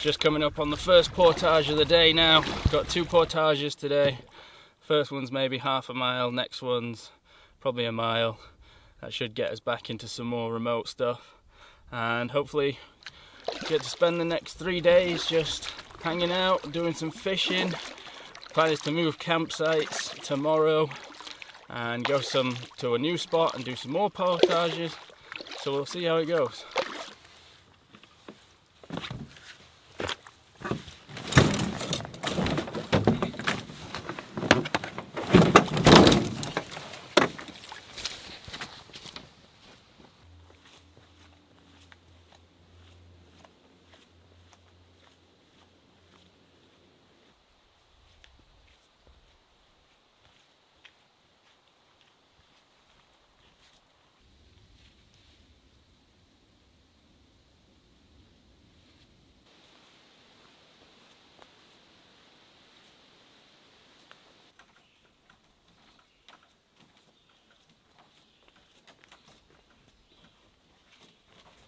Just coming up on the first portage of the day now. Got 2 portages today. First one's maybe half a mile, next one's probably a mile. That should get us back into some more remote stuff. And hopefully get to spend the next 3 days just hanging out, doing some fishing. Plan is to move campsites tomorrow and go to a new spot and do some more portages. So we'll see how it goes.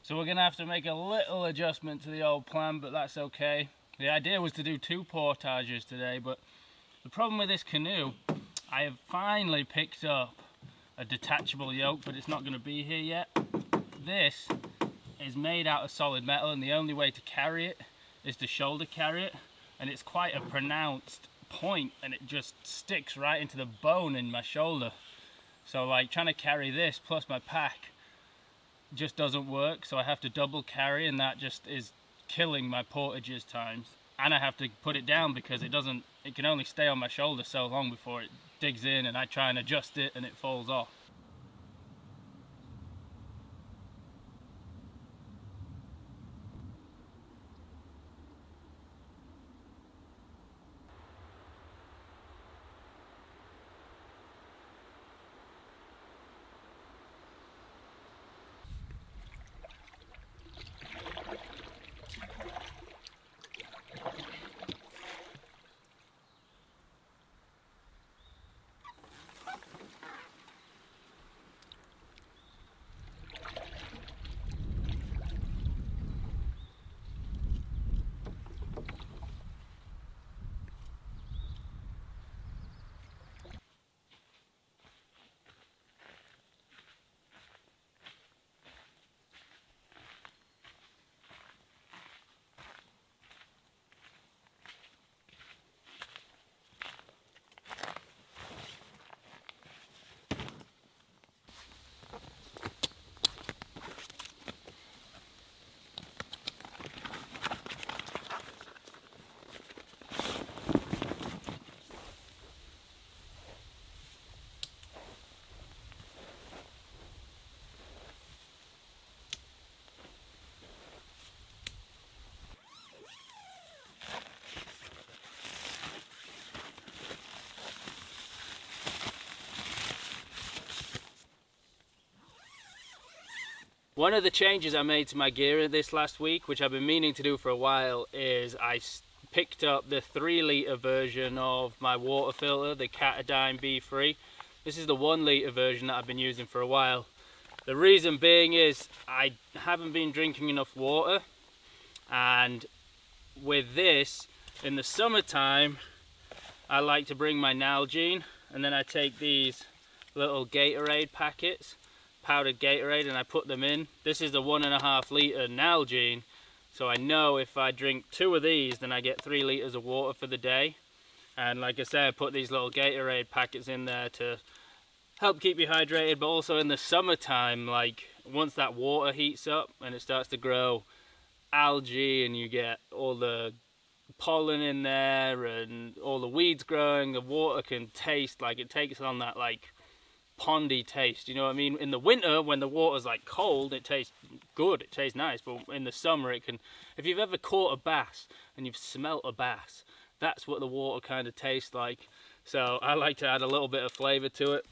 So we're going to have to make a little adjustment to the old plan, but that's okay. The idea was to do 2 portages today, but the problem with this canoe, I have finally picked up a detachable yoke, but it's not going to be here yet. This is made out of solid metal, and the only way to carry it is to shoulder carry it, and it's quite a pronounced point, and it just sticks right into the bone in my shoulder. So like trying to carry this plus my pack just doesn't work, so I have to double carry, and that just is killing my portages times. And I have to put it down because it can only stay on my shoulder so long before it digs in, and I try and adjust it and it falls off. One of the changes I made to my gear this last week, which I've been meaning to do for a while, is I picked up the 3-litre version of my water filter, the Catadine B3. This is the 1-litre version that I've been using for a while. The reason being is I haven't been drinking enough water, and with this, in the summertime, I like to bring my Nalgene, and then I take these little Gatorade packets, powdered Gatorade, and I put them in. This is the 1.5 litre Nalgene, so I know if I drink 2 of these, then I get 3 litres of water for the day. And like I say, I put these little Gatorade packets in there to help keep you hydrated, but also in the summertime, like once that water heats up and it starts to grow algae and you get all the pollen in there and all the weeds growing, the water can taste like it takes on that like pondy taste, you know what I mean? In the winter, when the water's like cold, it tastes good, it tastes nice, but in the summer it can, if you've ever caught a bass and you've smelt a bass, that's what the water kind of tastes like. So I like to add a little bit of flavor to it.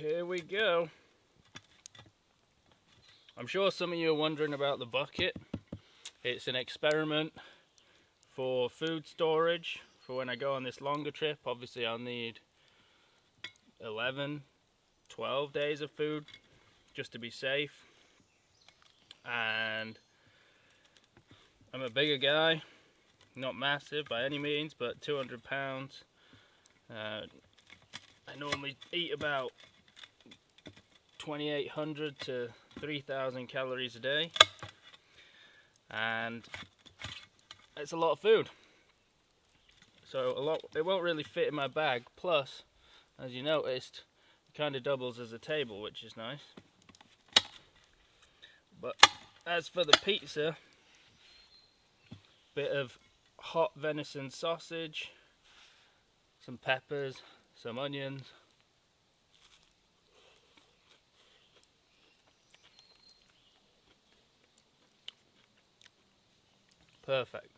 Here we go. I'm sure some of you are wondering about the bucket. It's an experiment for food storage for when I go on this longer trip. Obviously I'll need 11, 12 days of food just to be safe. And I'm a bigger guy, not massive by any means, but 200 pounds. I normally eat about 2,800 to 3,000 calories a day, and it's a lot of food. So it won't really fit in my bag. Plus, as you noticed, it kind of doubles as a table, which is nice. But as for the pizza, bit of hot venison sausage, some peppers, some onions. Perfect.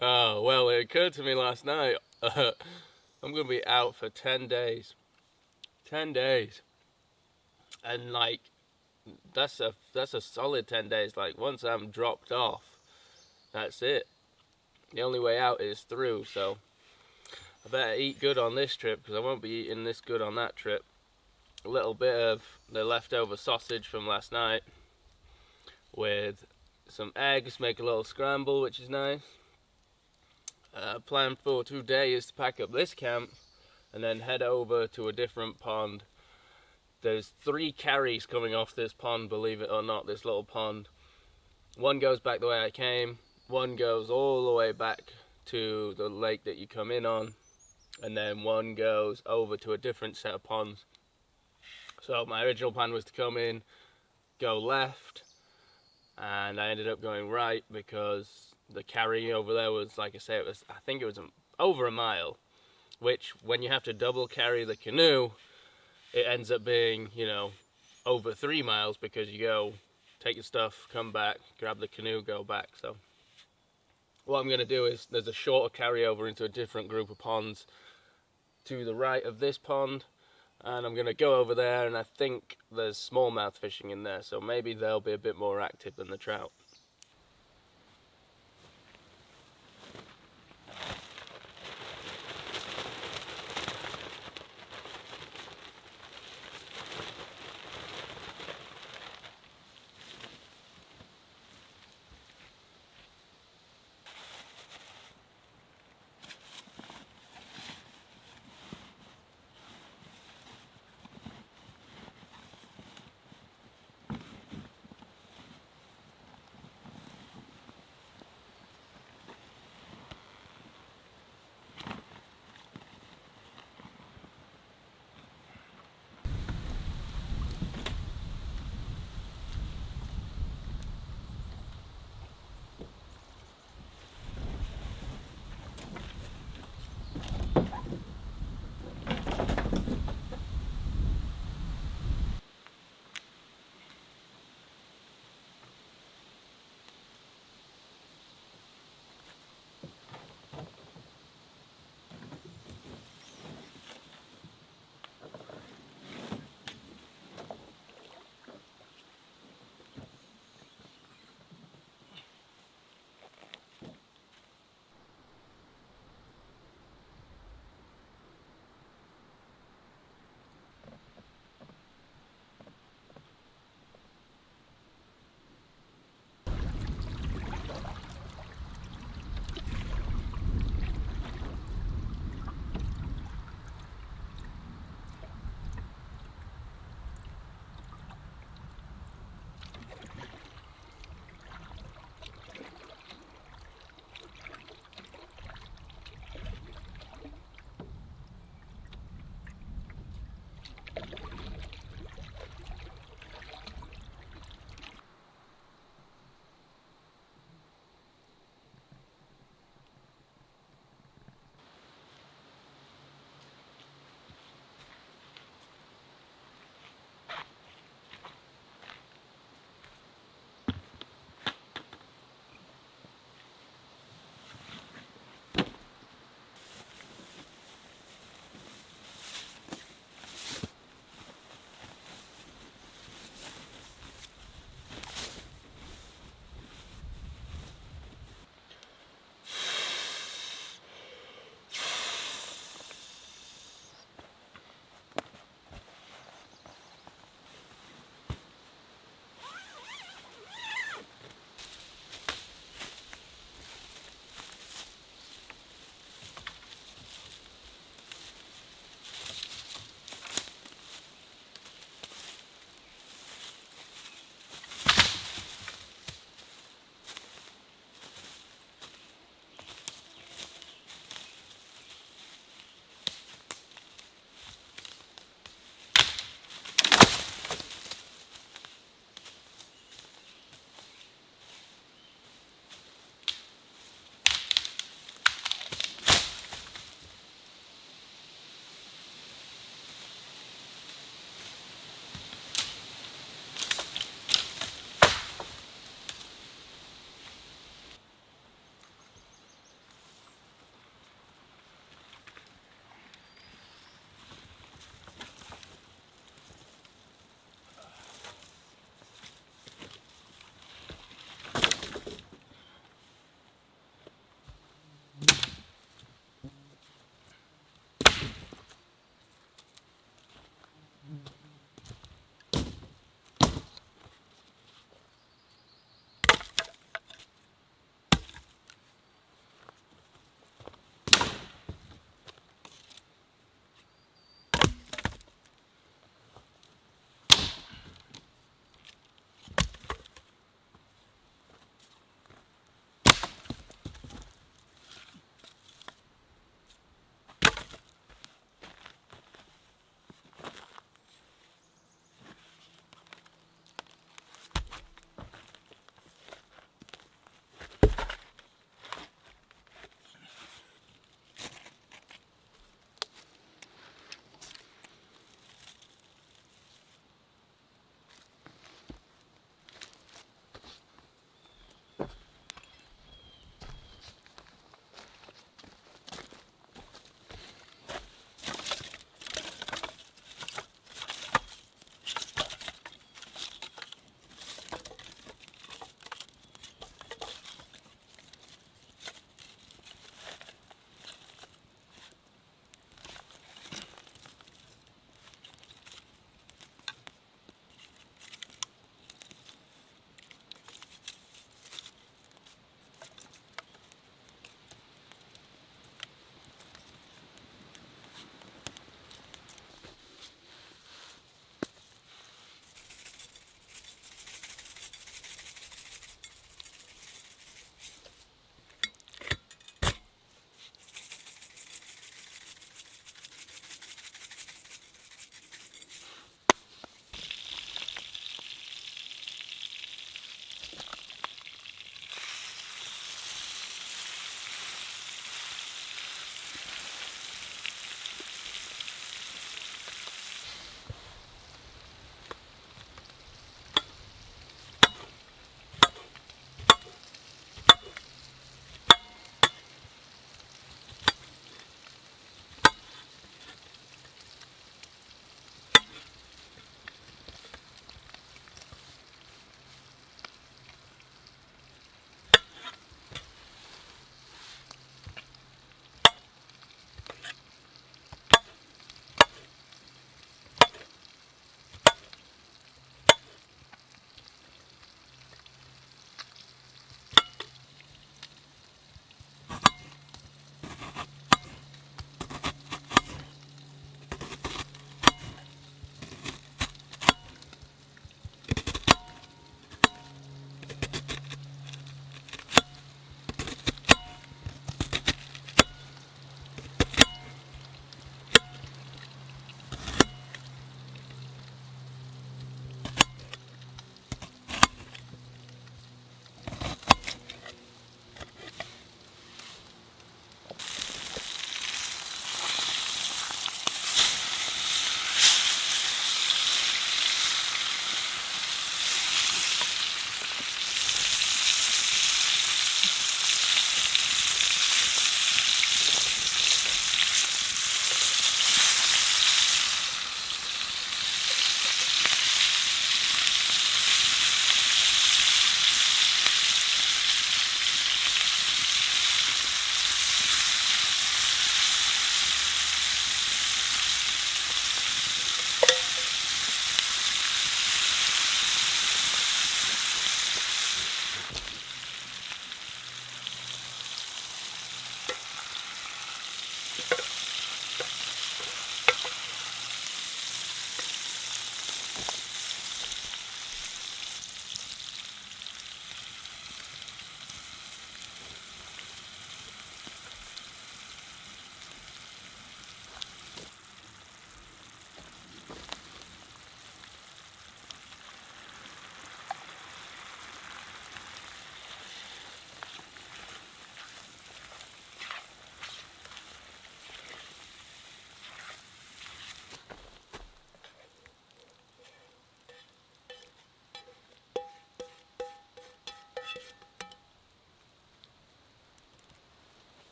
Oh, well, it occurred to me last night, I'm going to be out for 10 days. 10 days. And, like, that's a solid 10 days. Like, once I'm dropped off, that's it. The only way out is through, so I better eat good on this trip, because I won't be eating this good on that trip. A little bit of the leftover sausage from last night with some eggs, make a little scramble, which is nice. Plan for today is to pack up this camp and then head over to a different pond. There's 3 carries coming off this pond, believe it or not, this little pond. One goes back the way I came, one goes all the way back to the lake that you come in on, and then one goes over to a different set of ponds. So my original plan was to come in, go left, and I ended up going right because the carry over there was, like I say, I think it was over a mile, which when you have to double carry the canoe, it ends up being, over 3 miles, because you go, take your stuff, come back, grab the canoe, go back. So what I'm going to do is, there's a shorter carryover into a different group of ponds to the right of this pond, and I'm going to go over there, and I think there's smallmouth fishing in there, so maybe they'll be a bit more active than the trout.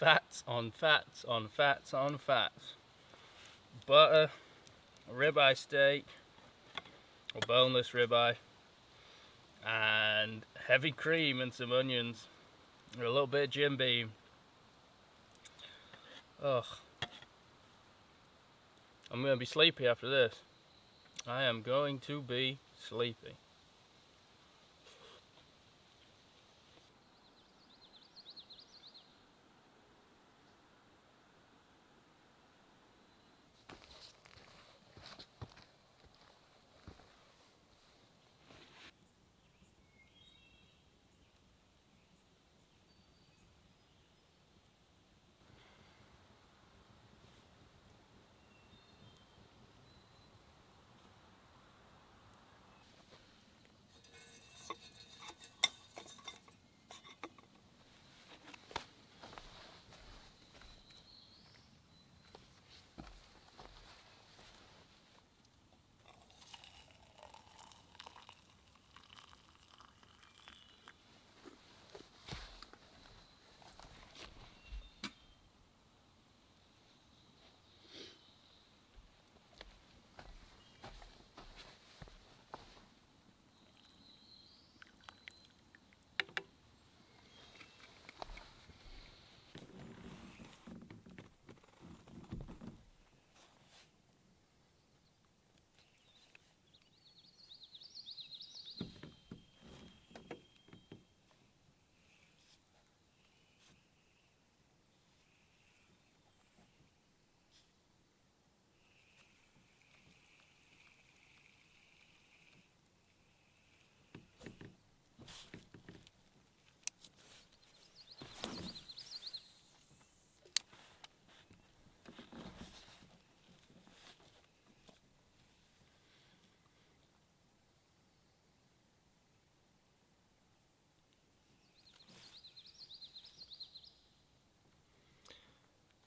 fats on fats on fats on fats. Butter, a ribeye steak, or boneless ribeye, and heavy cream and some onions, and a little bit of Jim Beam. Ugh. I'm going to be sleepy after this. I am going to be sleepy.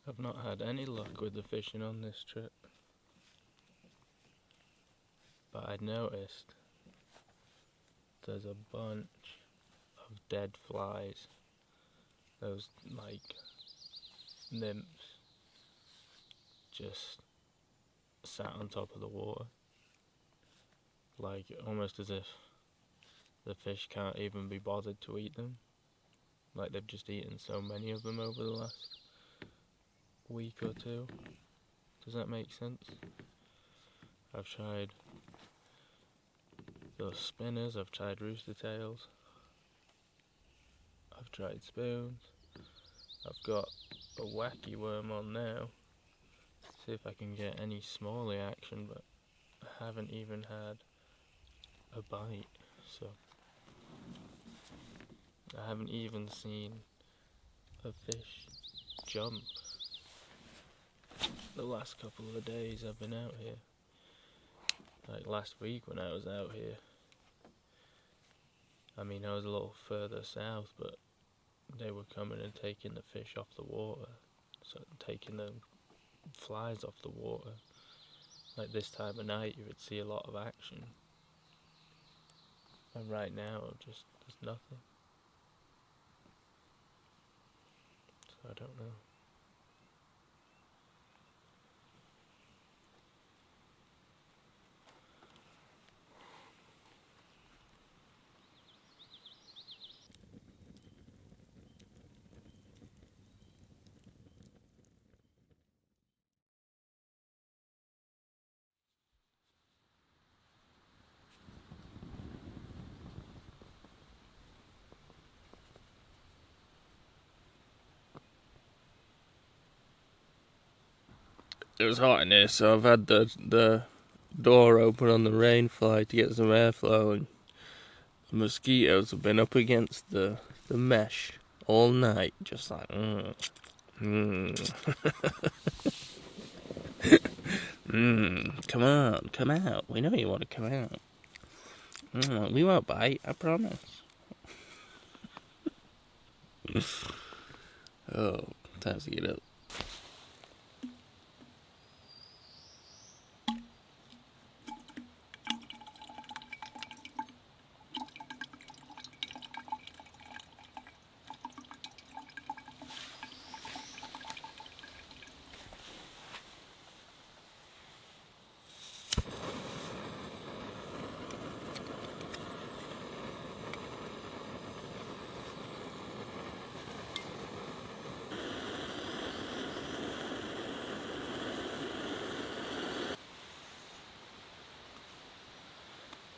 I've not had any luck with the fishing on this trip, but I noticed there's a bunch of dead flies, those like nymphs, just sat on top of the water, like almost as if the fish can't even be bothered to eat them, like they've just eaten so many of them over the last week or two. Does that make sense? I've tried those spinners, I've tried rooster tails, I've tried spoons, I've got a wacky worm on now, see if I can get any smallie action, but I haven't even had a bite, so I haven't even seen a fish jump the last couple of days I've been out here. Like last week when I was out here, I mean I was a little further south, but they were coming and taking the fish off the water, so taking the flies off the water. Like this time of night you would see a lot of action, and right now there's nothing, so I don't know. It was hot in here, so I've had the door open on the rain fly to get some airflow, and the mosquitoes have been up against the mesh all night, just like come on, come out. We know you want to come out. We won't bite, I promise. Oh, time to get up.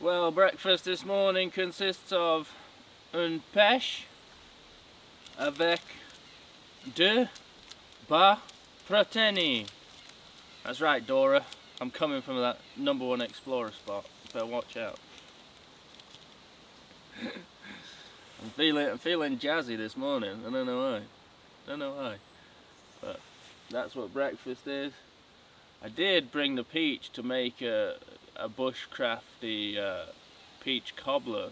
Well, breakfast this morning consists of une pêche avec deux bas protéines. That's right, Dora. I'm coming from that #1 explorer spot. Better watch out. I'm feeling jazzy this morning. I don't know why. But that's what breakfast is. I did bring the peach to make a bushcrafty peach cobbler,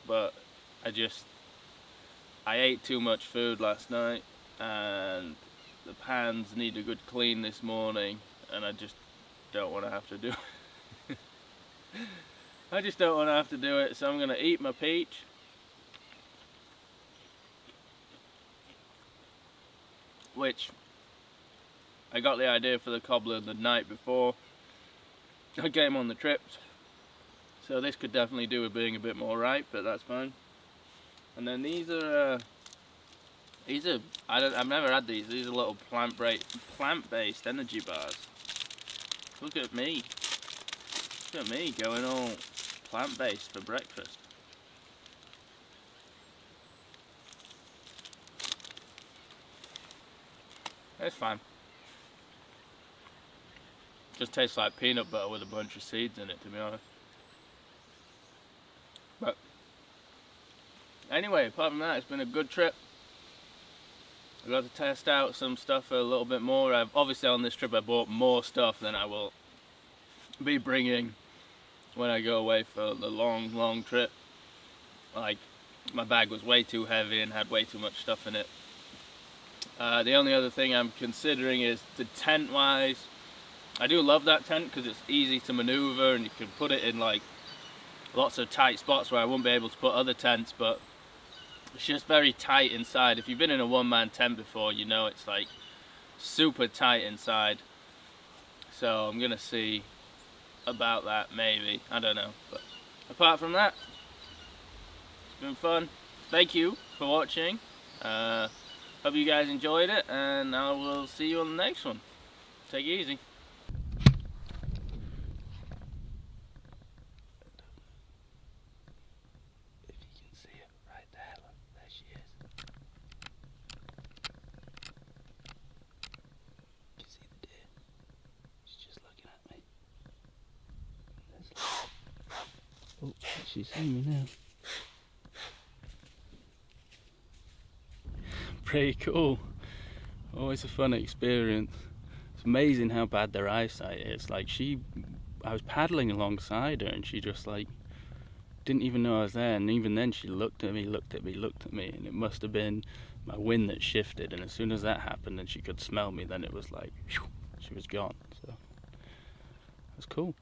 but I ate too much food last night, and the pans need a good clean this morning, and I just don't want to have to do it. I just don't want to have to do it, so I'm going to eat my peach. Which I got the idea for the cobbler the night before I came on the trip, so this could definitely do with being a bit more ripe, but that's fine. And then these are I've never had these. These are little plant-based energy bars. Look at me going all plant-based for breakfast. It's fine. Just tastes like peanut butter with a bunch of seeds in it, to be honest. But anyway, apart from that, it's been a good trip. I got to test out some stuff a little bit more. Obviously on this trip I bought more stuff than I will be bringing when I go away for the long trip. Like, my bag was way too heavy and had way too much stuff in it. The only other thing I'm considering is the tent wise. I do love that tent because it's easy to maneuver and you can put it in like lots of tight spots where I wouldn't be able to put other tents, but it's just very tight inside. If you've been in a one-man tent before, you know it's like super tight inside. So I'm gonna see about that, maybe. I don't know. But apart from that, it's been fun. Thank you for watching. Hope you guys enjoyed it, and I will see you on the next one. Take it easy. If you can see it right there, look, there she is. You can see the deer. She's just looking at me. Oh, she's seeing me now. Pretty cool. Always a fun experience. It's amazing how bad their eyesight is. Like, I was paddling alongside her and she just like didn't even know I was there, and even then she looked at me, and it must have been my wind that shifted, and as soon as that happened and she could smell me, then it was like, whew, she was gone. So it was cool.